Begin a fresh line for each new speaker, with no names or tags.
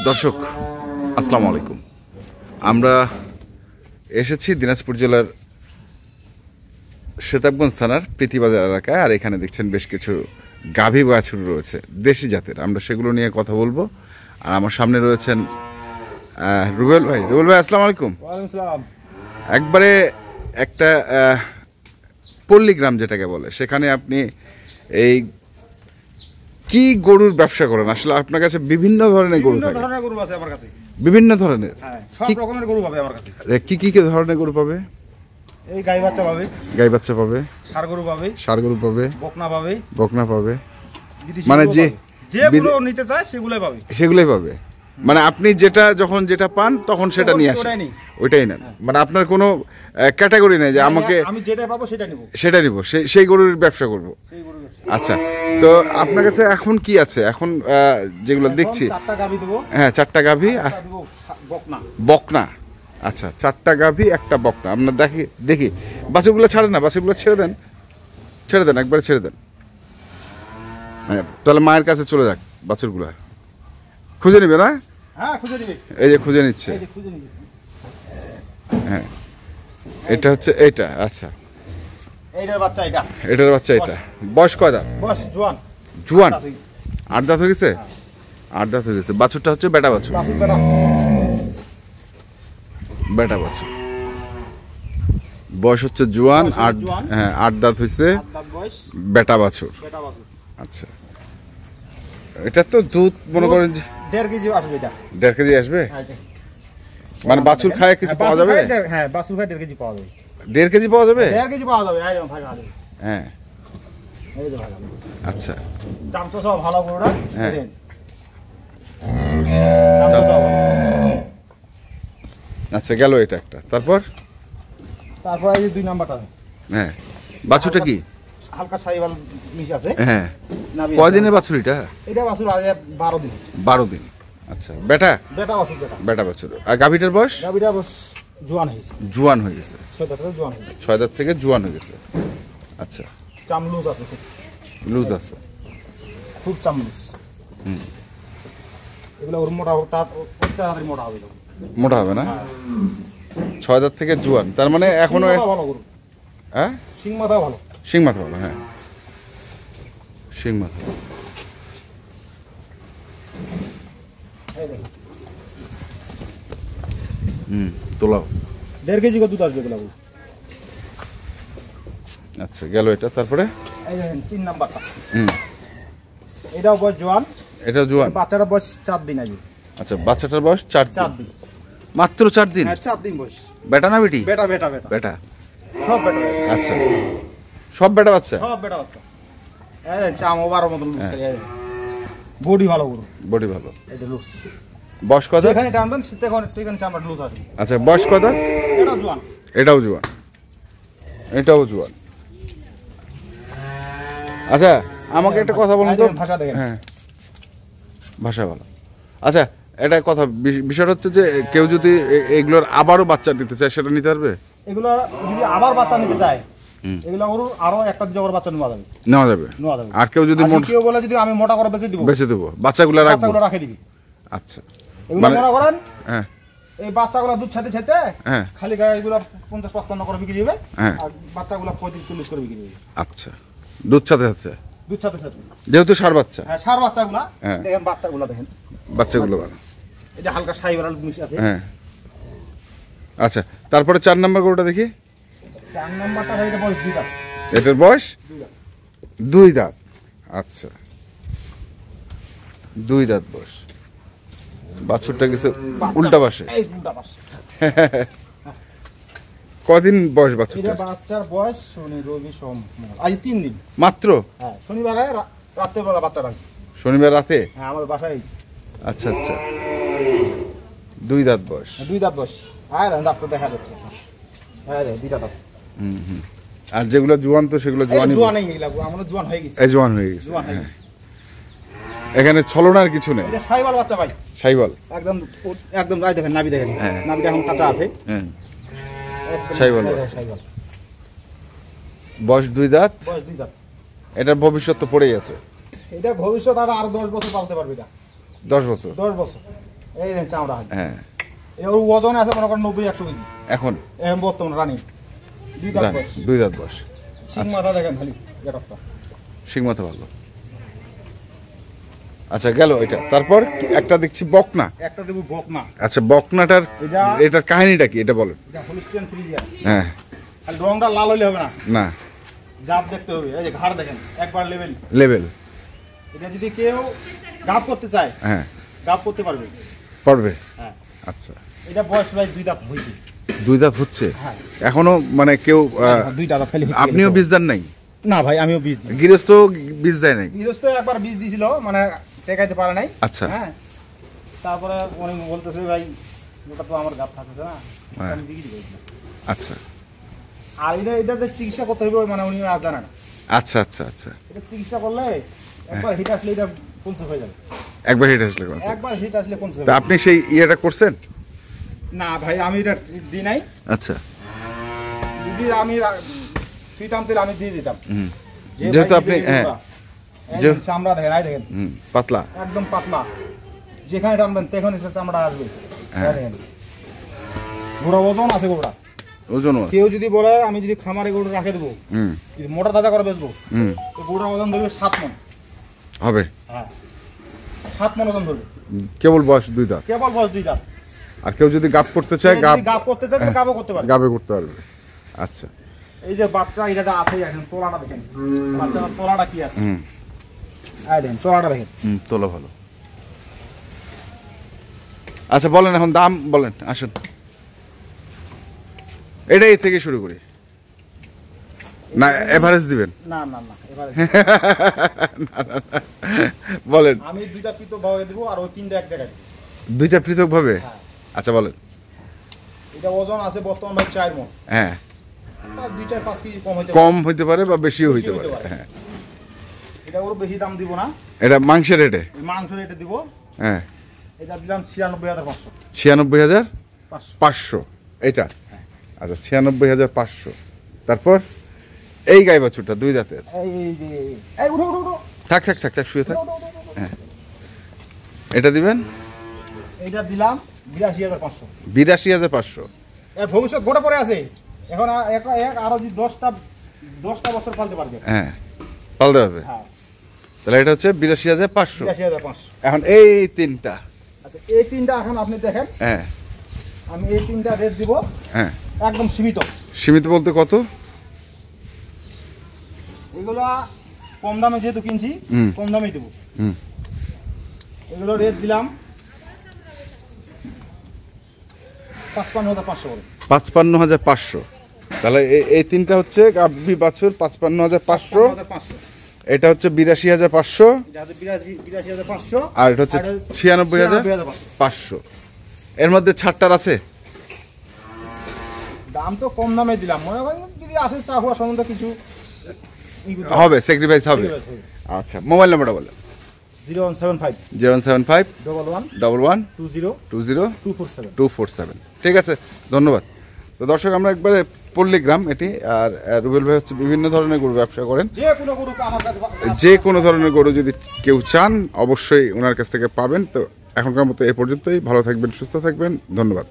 দর্শক আসসালামু আলাইকুম। আমরা এসেছি দিনাজপুর জেলার সেতাবগঞ্জ থানার প্রীতিবাজার এলাকায়, আর এখানে দেখছেন বেশ কিছু গাভী বাছুর রয়েছে দেশি জাতের। আমরা সেগুলো নিয়ে কথা বলবো। আর আমার সামনে রয়েছেন রুবেল ভাই। রুবেল ভাই আসসালামু আলাইকুম। একবারে একটা পল্লীগ্রাম যেটাকে বলে, সেখানে আপনি এই কি গরুর ব্যবসা করেন? আসলে আপনার কাছে বিভিন্ন ধরনের গরু থাকে।
গরু আছে আমার কাছে,
বিভিন্ন ধরনের,
সব রকমের গরু পাবে আমার কাছে।
কি কি ধরনের গরু পাবে?
এই গাই বাচ্চা পাবে,
গাই বাচ্চা পাবে,
ষাঁড় গরু পাবে,
ষাঁড় গরু পাবে,
বকনা পাবে,
বকনা পাবে,
মানে যেগুলো নিতে চায় সেগুলাই পাবে,
সেগুলোই পাবে। মানে আপনি যেটা যখন যেটা পান তখন সেটা নিয়ে আসেন, ওইটাই নেন। মানে আপনার কোনো ক্যাটাগরি নেই যে আমাকে
আমি যেটা পাবো সেটা নিব,
সেটা নিব, সেই গরুর ব্যবসা করব। আচ্ছা, তো আপনার কাছে এখন কি আছে? এখন যেগুলো দেখছি,
চারটা গাভী দেবো।
হ্যাঁ, চারটা গাভী আর
বকনা।
বকনা। আচ্ছা, চারটা গাভী একটা বকনা। আপনার দেখি বাছুরগুলো ছাড়েন না, বাছুরগুলো ছেড়ে দেন, ছেড়ে দেন, একবারে ছেড়ে দেন। হ্যাঁ, তাহলে মায়ের কাছে চলে যাক। বাছুরগুলো খুঁজে নিবে না?
হ্যাঁ, খুঁজে নিবে।
এই যে খুঁজে নিচ্ছে। হ্যাঁ, এটা হচ্ছে এইটা। আচ্ছা,
এইটার বাচ্চা এটা,
এটার বাচ্চা এটা। বয়স কয় দাঁত?
বয়স জোয়ান।
জোয়ান 8 দাঁত হয়ে গেছে। 8 দাঁত হয়ে গেছে। বাছুরটা হচ্ছে বেটা বাছুর, বেটা বাছুর। বয়স হচ্ছে জোয়ান, 8 দাঁত হয়েছে, বেটা বাছুর। আচ্ছা, এটা তো দুধ মনে করেন
1.5 কেজি আসবে। এটা
1.5 কেজি আসবে। মানে বাছুর খায় কিছু পাওয়া যাবে?
হ্যাঁ, বাছুর খায় 1.5 কেজি পাওয়া যাবে।
1.5 কেজি পাওয়া যাবে?
1.5 কেজি পাওয়া যাবে।
হ্যাঁ, আচ্ছা।
চামচা সব ভালো গরুটা।
হ্যাঁ, আচ্ছা, গেল এটা একটা। তারপর
এই যে 2 নাম্বারটা।
হ্যাঁ, বাছুরটা কি?
হালকা সাইওয়াল মিশ আছে।
হ্যাঁ, কয়দিনের বাছুর এটা?
এটা বাছুর আজ 12 দিন।
12 দিন। আচ্ছা, বেটা
বাছুর,
বেটা বাছুর। আর গাভীটার বয়স?
গাভীটা বয়স জোয়ান হয়েছে।
জোয়ান হয়ে গেছে।
6 দাঁত থেকে জোয়ান হয়েছে।
6 দাঁত থেকে জোয়ান হয়ে গেছে। আচ্ছা,
চাম লুজ আছে,
লুজ আছে,
খুব চাম লুজ। এগুলো ওর মোটা মোটা হবে।
মোটা হবে না? 6 দাঁত থেকে জোয়ান, তার মানে এখনো
ভালো গরু।
হ্যাঁ,
শিং মাথা ভালো,
শিং মাথা ভালো। হ্যাঁ, শিং মাথা। তোলাও
1.5 কেজি দুধ আসবে এগুলো।
আচ্ছা, গেল এটা। তারপরে
এই দেখেন 3 নাম্বারটা। এটাও বয়স জোয়ান।
এটা জোয়ান।
বাচ্চাটার বয়স 4 দিন আগে।
আচ্ছা, বাচ্চাটার বয়স 4 দিন। মাত্র 4 দিন?
হ্যাঁ, 4 দিন বয়স।
বেটা না বেটি?
বেটা বেটা বেটা
বেটা।
সব বেটা।
আচ্ছা, সব বেটা বাচ্চা?
সব বেটা বাচ্চা। এই চাম ওভার মতন লুজ করে। বডি ভালো গরু,
বডি ভালো।
এটা লুজ।
বয়স কত?
এখানে টানবেন সেখানে চামড়া লুজ আসবে।
আচ্ছা, বয়স কত?
এটাও জোয়ান।
এটাও জোয়ান, এটাও জোয়ান। আচ্ছা, আমাকে একটা কথা বলুন তো।
ভাষা দেখেন।
হ্যাঁ, ভাষা ভালো। আচ্ছা, এটা কথা, বিষয়টা হচ্ছে যে কেউ যদি এগুলোর আবারও বাচ্চা নিতে চায়, সেটা নিতে পারবে?
এগুলো যদি আবার বাচ্চা নিতে চায়, এগুলো গরু আরো একটা জোড়া বাচ্চা নেওয়া যাবে।
আর কেউ যদি
কেউ বলে যদি আমি মোটা করে বেঁচে দেবো,
বাচ্চাগুলো রাখে দিবি। আচ্ছা,
এগুলো মনে করেন
হ্যাঁ,
এই বাচ্চাগুলো দুধ ছাতে হ্যাঁ, খালি গায়ে এগুলো 50-55 করে বিক্রি হবে। আর বাচ্চাগুলো 35-40 করে বিক্রি হবে।
আচ্ছা, দুধ ছাতে যেহেতু ষাঁড় বাচ্চা।
হ্যাঁ, ষাঁড় বাচ্চাগুলা দেখেন, বাচ্চাগুলো ভালো। এটা হালকা সাইওয়াল মিশ আছে।
হ্যাঁ, আচ্ছা। তারপরে 4 নাম্বার গরুটা দেখি।
4 নাম্বারটা এটা বয়স 2 দাঁত।
এটার বয়স 2 দাঁত। আচ্ছা, 2 দাঁত বয়স। বাছুরটা গেছে উল্টা পাশে।
এই উল্টা পাশে।
কদিন বয়স বাছুরটা?
এটা বাচ্চার বয়স শনি রবি সোম আজ 3 দিন
মাত্র।
হ্যাঁ, শনিবারে রাতে বেলা বাচ্চা রাখি।
শনিবার রাতে?
হ্যাঁ, আমার বাসায়।
আচ্ছা আচ্ছা, 2 দাঁত বয়স।
2 দাঁত বয়স। হ্যাঁ, দাঁতটা দেখা যাচ্ছে। হ্যাঁ রে, 2টা দাঁত।
আর যেগুলো জোয়ান, তো সেগুলো জোয়ানই।
জোয়ানই লাগবে, আমরা জোয়ান হয়ে গেছে।
এই জোয়ান হয়ে গেছে। এখানে ছলনার কিছু নেই।
এটা সাইওয়াল বাচ্চা ভাই।
সাইওয়াল একদম
একদম গায়ে দেখেন, নাভি দেখেন। নাভিটা এখন কাঁচা আছে। হ্যাঁ, সাইওয়াল।
বয়স 2 দাঁত।
বয়স 2 দাঁত।
এটার ভবিষ্যৎ তো পড়েই আছে।
এটা ভবিষ্যৎ আর 10 বছর পালতে পারবে। এটা
10 বছর।
10 বছর। এই দেখেন চামড়া হালি।
হ্যাঁ
এর ওজন আছে মনে করেন 90-100 কেজি
এখন
এখন বর্তমান রানি। দুই দাঁত বয়স।
দুই দাঁত বয়স।
সিং মাথা দেখেন খালি গেটআপটা।
শিং মাথা ভালো। আচ্ছা গেল এটা, তারপর একটা দেখছি বকনা।
একটা দেব বকনা।
আচ্ছা বকনাটার এটার কাহিনীটা কি এটা বলেন।
এটা হলিস্টিয়ান ফ্রিজিয়ান।
হ্যাঁ
আর রংটা লাল হলে হবে না,
না
জাত দেখতে হবে। এই যে ঘাড় দেখেন একবার লেভেল।
লেভেল।
এটা যদি কেউ গাব করতে চায়,
হ্যাঁ
গাব করতে পারবে।
পড়বে।
হ্যাঁ
আচ্ছা
এটা বয়স প্রায় 2 দাঁত হয়েছে।
দুই দাঁত হচ্ছে
হ্যাঁ
এখনো, মানে কেউ
2 দাঁত খালি।
আপনিও বীজ দেন নাই?
না ভাই আমিও বীজ দিই।
গৃহস্থ বীজ দেয় নাই?
গৃহস্থ একবার বীজ দিয়েছিল, মানে টেকাইতে পারে নাই।
আচ্ছা।
হ্যাঁ তারপরে উনি বলতেছে ভাই ওটা তো আমার গাব থাকতেছে না, আমি বিক্রি করি না।
আচ্ছা
আর এটাতে চিকিৎসা করতে হবে, মানে উনি আর জানেন না।
আচ্ছা আচ্ছা আচ্ছা।
এটা চিকিৎসা করলে একবার হিট আসলে এটা কনসেপ্ট হয়ে যাবে।
একবার হিট আসলে কোন?
একবার হিট আসলে কনসেপ্ট।
তা আপনি সেই ইয়েটা করছেন?
না ভাই আমি এটা দিই নাই।
আচ্ছা।
যদি আমি দিতাম তাহলে আমি দিয়ে দিতাম।
যেহেতু আপনি
চামড়া দেখেন, আই দেখেন
পাতলা,
একদম পাতলা, যেখানে টানবেন তেখানে চামড়া আসবে। দেখেন গোড়া ওজন আছে, গোড়া
ওজন।
কেউ যদি বলে আমি যদি খামারে গরু রাখে দেবো, যদি মোটা তাজা করে বেচবো, তো গোড়া ওজন ধরবে 7 মণ
হবে।
হ্যাঁ 7 মণ ওজন ধরবে।
কেবল বয়স 2 দাঁত?
কেবল বয়স 2 দাঁত।
আর কেউ যদি গাব করতে চায়,
গাব করতে চায় তাহলে গাবও করতে পারবে।
গাবে করতে পারবে। আচ্ছা।
এই যে বাচ্চা এটা যা আছে এখন তোলাটা দেখেন, বাচ্চার তোলাটা কি আছে। এই দেখেন তোলাটা দেখেন।
তোলা ভালো। আচ্ছা বলেন এখন দাম বলেন, আসেন এটাই থেকে শুরু করি না, এভারেজ দিবেন?
না না না এবারে
বলেন।
আমি 2টা পৃথক ভাবে দেব, আর ওই 3টা এক জায়গায়।
2টা পৃথক ভাবে? আচ্ছা বলেন।
এটা ওজন আছে বর্তমান ভাই 4 মণ।
হ্যাঁ
2-4-5 কেজি
কম হইতে পারে বা বেশিও হইতে পারে। হ্যাঁ
এটা ওর বেশি দাম দিব না,
এটা মাংসের রেটে।
মাংস রেটে দিব।
হ্যাঁ
এটা দিলাম 96,500।
96,500 এটা? আচ্ছা 96,500। তারপর এই গাই বাছুরটা 2 দাঁতের।
এই উঠো উঠো উঠো,
থাক থাক থাক থাক, শুয়ে থাক। হ্যাঁ এটা দিবেন?
এটা দিলাম 82,500।
82,500।
এর ভবিষ্যৎ গোটা পরে আছে, এখন আরো যদি 10টা বছর পালতে পারবে।
হ্যাঁ পালতে পারবে।
হ্যাঁ
তাহলে এটা হচ্ছে 82,500।
82,500।
এখন এই 3টা।
আচ্ছা এই 3টা এখন আপনি দেখেন।
হ্যাঁ
আমি এই 3টা রেট দিব।
হ্যাঁ
একদম সীমিত।
সীমিত বলতে কত?
এগুলা কম দামে যেহেতু কিনছি, কম দামেই দেবো। এগুলো রেট দিলাম 55,500 করে।
55,500। তাহলে এই 3টা হচ্ছে গাভী বাছুর 55,500। এটা হচ্ছে 82,500। আর এটা হচ্ছে 96,500। এর মধ্যে ছাড়টার আছে?
দাম তো কম দামে দিলাম, মনে করেন যদি আসে চা হওয়ার সম্বন্ধে কিছু
হবে, স্যাক্রিফাইস হবে। আচ্ছা মোবাইল নাম্বারটা বলেন।
0175
075
11
11
20
20
247।
247। ঠিক আছে, ধন্যবাদ। তো দর্শক আমরা একবারে পল্লীগ্রাম এটি। আর রুবেল ভাই হচ্ছে বিভিন্ন ধরনের গরু ব্যবসা করেন।
যে কোনো গরু আমার কাছে,
যে কোনো ধরনের গরু যদি কেউ চান অবশ্যই ওনার কাছ থেকে পাবেন। তো এখনকার মতো এ পর্যন্তই। ভালো থাকবেন, সুস্থ থাকবেন, ধন্যবাদ।